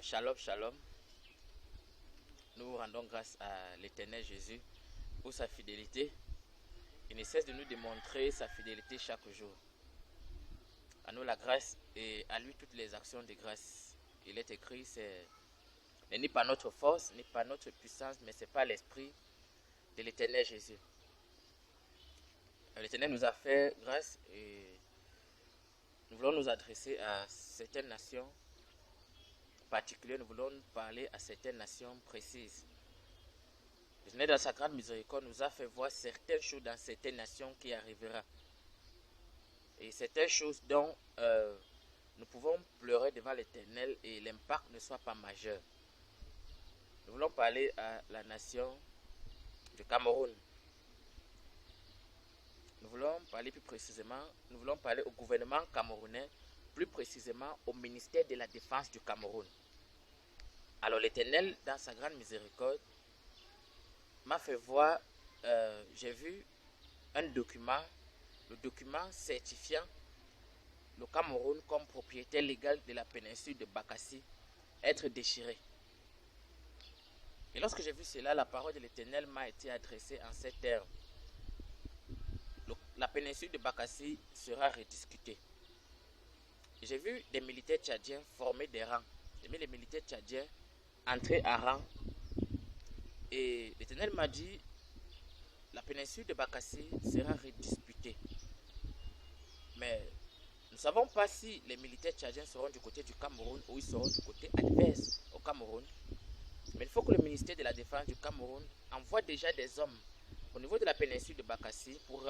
Shalom, shalom. Nous rendons grâce à l'Éternel Jésus pour sa fidélité. Il ne cesse de nous démontrer sa fidélité chaque jour. À nous la grâce et à lui toutes les actions de grâce. Il est écrit, c'est ni par notre force, ni par notre puissance, mais c'est par l'Esprit de l'Éternel Jésus. L'Éternel nous a fait grâce et nous voulons nous adresser à certaines nations particulières. Nous voulons parler à certaines nations précises. L'Éternel, dans sa grande miséricorde, nous a fait voir certaines choses dans certaines nations qui arrivera. Et certaines choses dont nous pouvons pleurer devant l'Éternel et l'impact ne soit pas majeur. Nous voulons parler à la nation du Cameroun. Nous voulons parler plus précisément, nous voulons parler au gouvernement camerounais, plus précisément au ministère de la Défense du Cameroun. Alors l'Éternel, dans sa grande miséricorde, m'a fait voir, j'ai vu un document, le document certifiant le Cameroun comme propriétaire légal de la péninsule de Bakassi être déchiré. Et lorsque j'ai vu cela, la parole de l'Éternel m'a été adressée en ces termes. La péninsule de Bakassi sera rediscutée. Et j'ai vu des militaires tchadiens former des rangs. J'ai vu les militaires tchadiens entrer à rang. Et l'Éternel m'a dit, la péninsule de Bakassi sera redisputée. Mais nous ne savons pas si les militaires tchadiens seront du côté du Cameroun ou ils seront du côté adverse au Cameroun. Mais il faut que le ministère de la Défense du Cameroun envoie déjà des hommes au niveau de la péninsule de Bakassi pour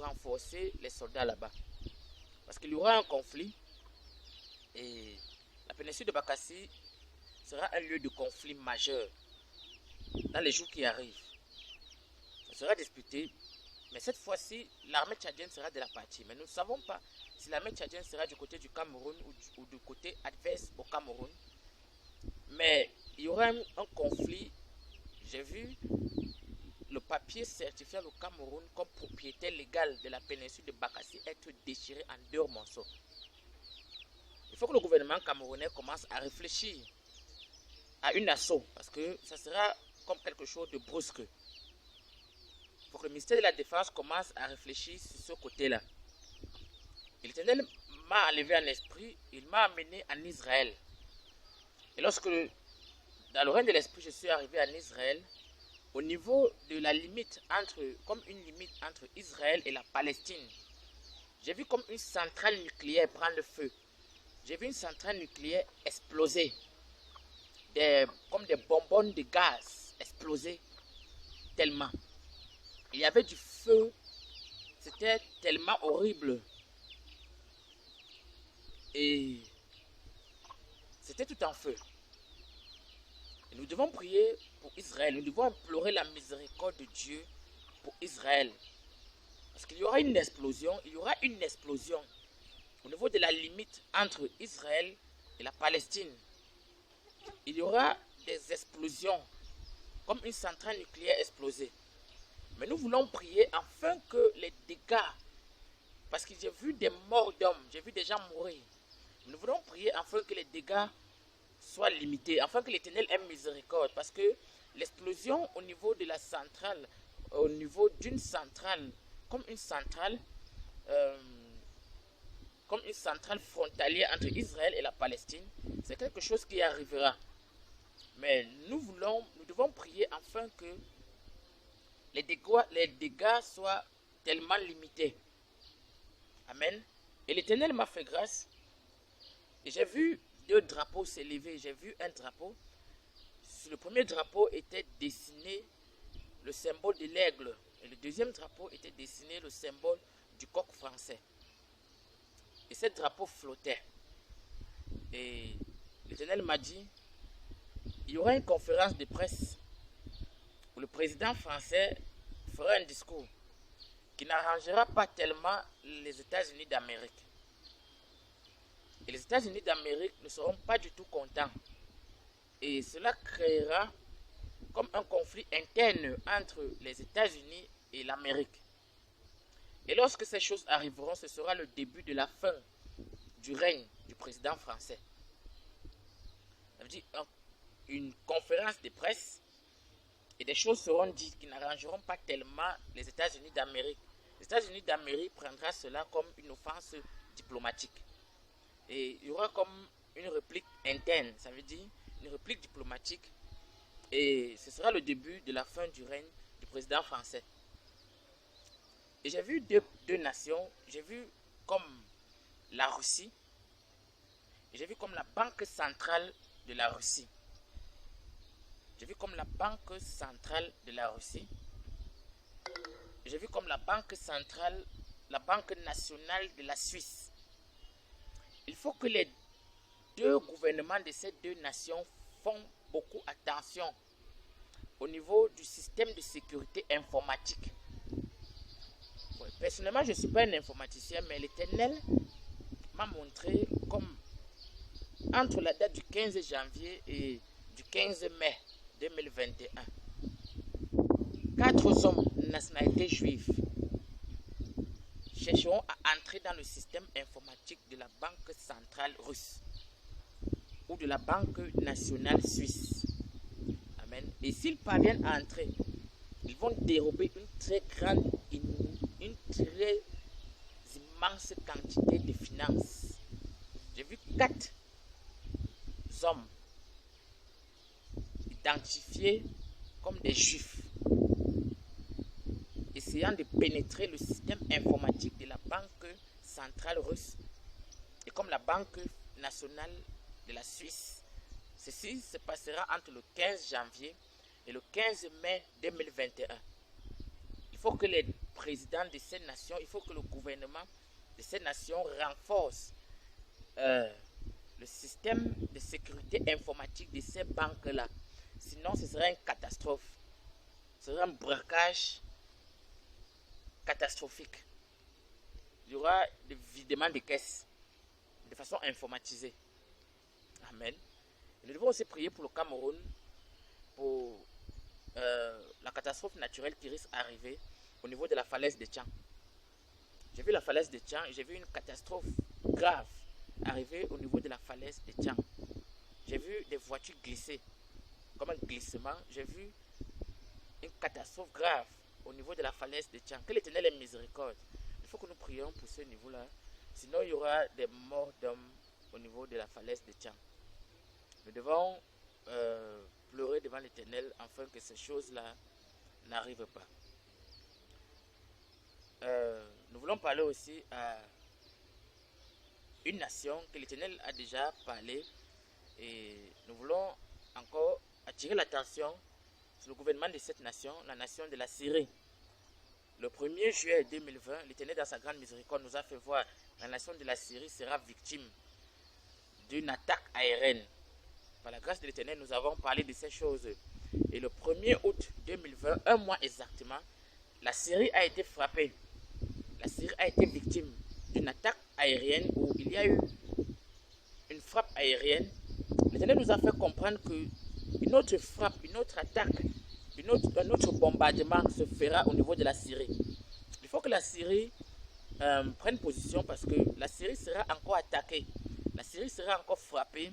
renforcer les soldats là-bas. Parce qu'il y aura un conflit et la péninsule de Bakassi sera un lieu de conflit majeur dans les jours qui arrivent. Ça sera disputé, mais cette fois-ci, l'armée tchadienne sera de la partie. Mais nous ne savons pas si l'armée tchadienne sera du côté du Cameroun ou du côté adverse au Cameroun. Mais il y aura un conflit. J'ai vu le papier certifiant le Cameroun comme propriétaire légal de la péninsule de Bakassi être déchiré en deux morceaux. Il faut que le gouvernement camerounais commence à réfléchir à une assaut parce que ça sera comme quelque chose de brusque. Il faut que le ministère de la Défense commence à réfléchir sur ce côté-là. Et l'Éternel m'a enlevé en esprit, il m'a amené en Israël. Et lorsque, dans le règne de l'esprit, je suis arrivé en Israël, au niveau de la limite comme une limite entre Israël et la Palestine, j'ai vu comme une centrale nucléaire prendre feu. J'ai vu une centrale nucléaire exploser. Comme des bonbons de gaz exploser tellement. Il y avait du feu. C'était tellement horrible. Et c'était tout en feu. Et nous devons prier pour Israël. Nous devons implorer la miséricorde de Dieu pour Israël. Parce qu'il y aura une explosion. Il y aura une explosion au niveau de la limite entre Israël et la Palestine. Il y aura des explosions comme une centrale nucléaire explosée. Mais nous voulons prier afin que les dégâts, parce que j'ai vu des morts d'hommes, j'ai vu des gens mourir. Nous voulons prier afin que les dégâts soient limités, afin que l'Éternel ait miséricorde, parce que l'explosion au niveau de la centrale, au niveau d'une centrale, comme une centrale frontalière entre Israël et la Palestine, c'est quelque chose qui arrivera. Mais nous devons prier afin que les dégâts soient tellement limités. Amen. Et l'Éternel m'a fait grâce. Et j'ai vu deux drapeaux s'élever. J'ai vu un drapeau. Sur le premier drapeau était dessiné le symbole de l'aigle. Et le deuxième drapeau était dessiné le symbole du coq français. Et ce drapeau flottait. Et l'Éternel m'a dit, il y aura une conférence de presse où le président français fera un discours qui n'arrangera pas tellement les États-Unis d'Amérique. Et les États-Unis d'Amérique ne seront pas du tout contents. Et cela créera comme un conflit interne entre les États-Unis et l'Amérique. Et lorsque ces choses arriveront, ce sera le début de la fin du règne du président français. veut dire une conférence de presse, et des choses seront dites qui n'arrangeront pas tellement les États-Unis d'Amérique. Les États-Unis d'Amérique prendra cela comme une offense diplomatique. Et il y aura comme une réplique interne, ça veut dire une réplique diplomatique. Et ce sera le début de la fin du règne du président français. Et j'ai vu deux nations, j'ai vu comme la Russie, et j'ai vu comme la banque centrale de la Russie. J'ai vu comme la banque centrale de la Russie. J'ai vu comme la banque centrale, la banque nationale de la Suisse. Il faut que les deux gouvernements de ces deux nations font beaucoup attention au niveau du système de sécurité informatique. Ouais, personnellement, je ne suis pas un informaticien, mais l'Éternel m'a montré comme entre la date du 15 janvier et du 15 mai 2021, 4 hommes de nationalité juive chercheront à entrer dans le système informatique de la Banque centrale russe ou de la Banque nationale suisse. Amen. Et s'ils parviennent à entrer, ils vont dérober une très immense quantité de finances. J'ai vu 4 hommes identifiés comme des juifs essayant de pénétrer le système informatique de la Banque centrale russe et comme la Banque nationale de la Suisse. Ceci se passera entre le 15 janvier et le 15 mai 2021. Il faut que les présidents de ces nations, il faut que le gouvernement de ces nations renforce le système de sécurité informatique de ces banques-là. Sinon, ce serait une catastrophe. Ce serait un braquage catastrophique. Il y aura des videments de caisses de façon informatisée. Amen. Et nous devons aussi prier pour le Cameroun, pour la catastrophe naturelle qui risque d'arriver au niveau de la falaise de Tchang. J'ai vu la falaise de Tchang et j'ai vu une catastrophe grave arriver au niveau de la falaise de Tchang. J'ai vu des voitures glisser, comme un glissement. J'ai vu une catastrophe grave au niveau de la falaise de Tchang. Que l'Éternel ait miséricorde. Il faut que nous prions pour ce niveau-là. Sinon, il y aura des morts d'hommes au niveau de la falaise de Tchang. Nous devons pleurer devant l'Éternel afin que ces choses-là n'arrivent pas. Nous voulons parler aussi à une nation que l'Éternel a déjà parlé et nous voulons encore attirer l'attention sur le gouvernement de cette nation, la nation de la Syrie. Le 1er juillet 2020, l'Éternel dans sa grande miséricorde nous a fait voir que la nation de la Syrie sera victime d'une attaque aérienne. Par la grâce de l'Éternel, nous avons parlé de ces choses. Et le 1er août 2020, un mois exactement, la Syrie a été frappée. La Syrie a été victime d'une attaque aérienne où il y a eu une frappe aérienne. L'Éternel nous a fait comprendre qu'une autre frappe, une autre attaque, un autre bombardement se fera au niveau de la Syrie. Il faut que la Syrie prenne position parce que la Syrie sera encore attaquée. La Syrie sera encore frappée.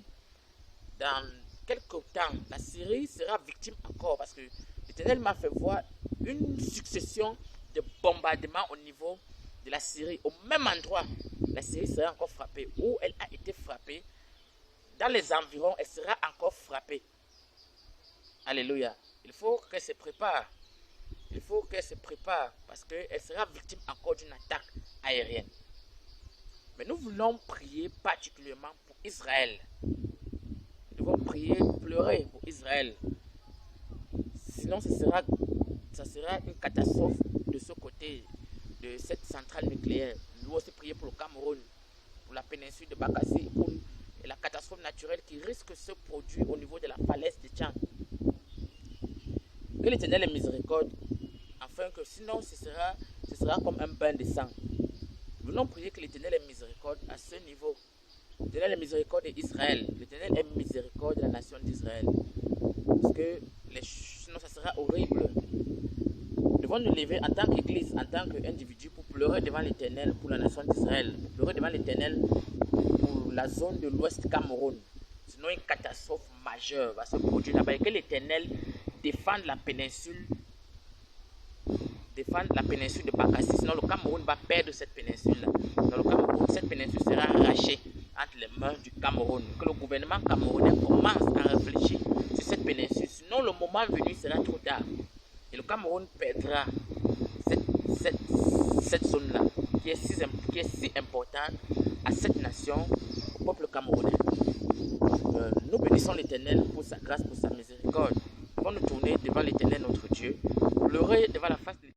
Dans quelques temps, la Syrie sera victime encore parce que l'Éternel m'a fait voir une succession de bombardements au niveau de la Syrie. Au même endroit, la Syrie sera encore frappée. Où elle a été frappée, dans les environs, elle sera encore frappée. Alléluia. Il faut qu'elle se prépare. Il faut qu'elle se prépare parce qu'elle sera victime encore d'une attaque aérienne. Mais nous voulons prier particulièrement pour Israël. Nous devons prier, pleurer pour Israël. Sinon, ça sera une catastrophe de ce côté de cette centrale nucléaire. Nous devons aussi prier pour le Cameroun, pour la péninsule de Bakassi, pour la catastrophe naturelle qui risque de se produire au niveau de la falaise de Tchang. Que l'Éternel ait miséricorde, afin que sinon ce sera comme un bain de sang. Nous voulons prier que l'Éternel ait miséricorde à ce niveau. L'Éternel ait miséricorde d'Israël. L'Éternel ait miséricorde de la nation d'Israël. Parce que sinon ça sera horrible. Nous devons nous lever en tant qu'Église, en tant qu'individu, pour pleurer devant l'Éternel pour la nation d'Israël. Pleurer devant l'Éternel pour la zone de l'Ouest Cameroun. sinon une catastrophe majeure va se produire là-bas et que l'Éternel défende la péninsule de Bakassi, sinon le Cameroun va perdre cette péninsule-là. Dans le Cameroun, cette péninsule sera arrachée entre les mains du Cameroun. Que le gouvernement camerounais commence à réfléchir sur cette péninsule, sinon le moment venu sera trop tard. Et le Cameroun perdra cette zone-là, qui est si importante à cette nation, au peuple camerounais. Nous bénissons l'Éternel pour sa grâce, pour sa miséricorde. Nous nous tourner devant l'Éternel notre Dieu, pleurer devant la face de l'Éternel.